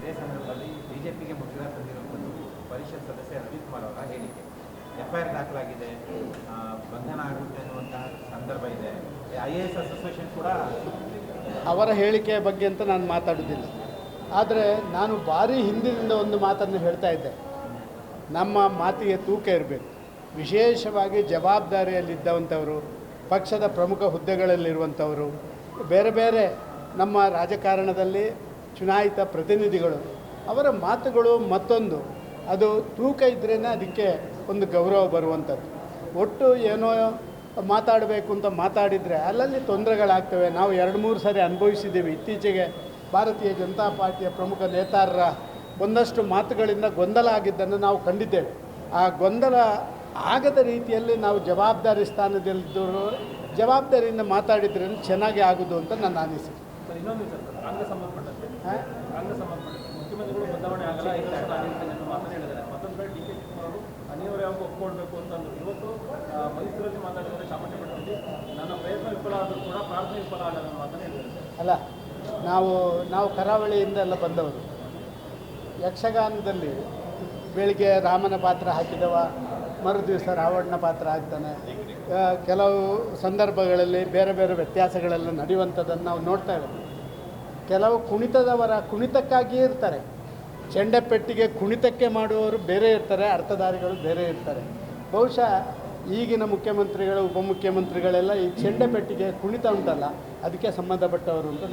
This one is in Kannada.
ಇದೇ ಸಂದರ್ಭದಲ್ಲಿ ಬಿಜೆಪಿಗೆ ಮುಜುಗರ ತಂದಿರುವಂಥದ್ದು ಪರಿಷತ್ ಸದಸ್ಯ ರವಿಕುಮಾರ್ ಅವರ ಹೇಳಿಕೆ. FIR ದಾಖಲಾಗಿದೆ, ಬಂಧನ ಆಗುತ್ತೆ ಅನ್ನುವಂಥ ಸಂದರ್ಭ ಇದೆ. IAS ಅಸೋಸಿಯೇಷನ್ ಕೂಡ ಅವರ ಹೇಳಿಕೆಯ ಬಗ್ಗೆ ಅಂತ ನಾನು ಮಾತಾಡೋದಿಲ್ಲ. ಆದರೆ ನಾನು ಭಾರಿ ಹಿಂದಿನಿಂದ ಒಂದು ಮಾತನ್ನು ಹೇಳ್ತಾ ಇದ್ದೆ, ನಮ್ಮ ಮಾತಿಗೆ ತೂಕ ಇರಬೇಕು. ವಿಶೇಷವಾಗಿ ಜವಾಬ್ದಾರಿಯಲ್ಲಿದ್ದಂಥವರು, ಪಕ್ಷದ ಪ್ರಮುಖ ಹುದ್ದೆಗಳಲ್ಲಿರುವಂಥವರು, ಬೇರೆ ಬೇರೆ ನಮ್ಮ ರಾಜಕಾರಣದಲ್ಲಿ ಚುನಾಯಿತ ಪ್ರತಿನಿಧಿಗಳು, ಅವರ ಮಾತುಗಳು ಮತ್ತೊಂದು ಅದು ತೂಕ ಇದ್ರೇ ಅದಕ್ಕೆ ಒಂದು ಗೌರವ ಬರುವಂಥದ್ದು. ಒಟ್ಟು ಏನೋ ಮಾತಾಡಬೇಕು ಅಂತ ಮಾತಾಡಿದರೆ ಅಲ್ಲಲ್ಲಿ ತೊಂದರೆಗಳಾಗ್ತವೆ. ನಾವು 2-3 ಸಾರಿ ಅನುಭವಿಸಿದ್ದೀವಿ. ಇತ್ತೀಚೆಗೆ ಭಾರತೀಯ ಜನತಾ ಪಾರ್ಟಿಯ ಪ್ರಮುಖ ನೇತಾರರ ಒಂದಷ್ಟು ಮಾತುಗಳಿಂದ ಗೊಂದಲ ಆಗಿದ್ದನ್ನು ನಾವು ಕಂಡಿದ್ದೇವೆ. ಆ ಗೊಂದಲ ಆಗದ ರೀತಿಯಲ್ಲಿ ನಾವು ಜವಾಬ್ದಾರಿ ಸ್ಥಾನದಲ್ಲಿದ್ದರು ಜವಾಬ್ದಾರಿಯಿಂದ ಮಾತಾಡಿದ್ರೆ ಚೆನ್ನಾಗಿ ಆಗೋದು ಅಂತ ನನ್ನ ಅನಿಸಿಕೆ. ಇನ್ನೊಂದು ಕಾಂಗ್ರೆಸ್ ಸಂಬಂಧಪಟ್ಟಂತೆ ಮುಖ್ಯಮಂತ್ರಿಗಳು ಬದಲಾವಣೆ ಆಗಲ್ಲ ಮಾತನ್ನು ಹೇಳಿದ್ದಾರೆ. ಮತ್ತೊಂದು ಕಡೆ DK ಶಿವಕುಮಾರ್ ಅವರು ಅನಿವಾರ್ಯವಾಗಿ ಒಪ್ಕೊಳ್ಬೇಕು ಅಂತಂದ್ರು. ಇವತ್ತು ಮೈಸೂರಲ್ಲಿ ಮಾತಾಡಿದರೆ ಸಾಮಾನ್ಯ ಮಟ್ಟದಲ್ಲಿ ನನ್ನ ಪ್ರಯತ್ನ ವಿಫಲ ಆದರೂ ಕೂಡ ಪ್ರಾರ್ಥನೆ ವಿಫಲ ಆಗಲ್ಲ ಮಾತನ್ನು ಹೇಳಿದ್ದಾರೆ. ಅಲ್ಲ, ನಾವು ಕರಾವಳಿಯಿಂದ ಎಲ್ಲ ಬಂದವರು. ಯಕ್ಷಗಾನದಲ್ಲಿ ಬೆಳಿಗ್ಗೆ ರಾಮನ ಪಾತ್ರ ಹಾಕಿದವ ಮರುದಿವಸ ರಾವಣನ ಪಾತ್ರ ಆಗ್ತಾನೆ. ಕೆಲವು ಸಂದರ್ಭಗಳಲ್ಲಿ ಬೇರೆ ಬೇರೆ ವ್ಯತ್ಯಾಸಗಳೆಲ್ಲ ನಡೆಯುವಂಥದ್ದನ್ನು ನಾವು ನೋಡ್ತಾ ಇದ್ದೇವೆ. ಕೆಲವು ಕುಣಿತದವರ ಕುಣಿತಕ್ಕಾಗಿಯೇ ಇರ್ತಾರೆ. ಚೆಂಡೆಪೆಟ್ಟಿಗೆ ಕುಣಿತಕ್ಕೆ ಮಾಡುವವರು ಬೇರೆ ಇರ್ತಾರೆ, ಅರ್ಥಧಾರಿಗಳು ಬೇರೆ ಇರ್ತಾರೆ. ಬಹುಶಃ ಈಗಿನ ಮುಖ್ಯಮಂತ್ರಿಗಳು, ಉಪಮುಖ್ಯಮಂತ್ರಿಗಳೆಲ್ಲ ಈ ಚೆಂಡೆಪೆಟ್ಟಿಗೆ ಕುಣಿತ ಉಂಟಲ್ಲ, ಅದಕ್ಕೆ ಸಂಬಂಧಪಟ್ಟವರು ಅಂತ ನಾನು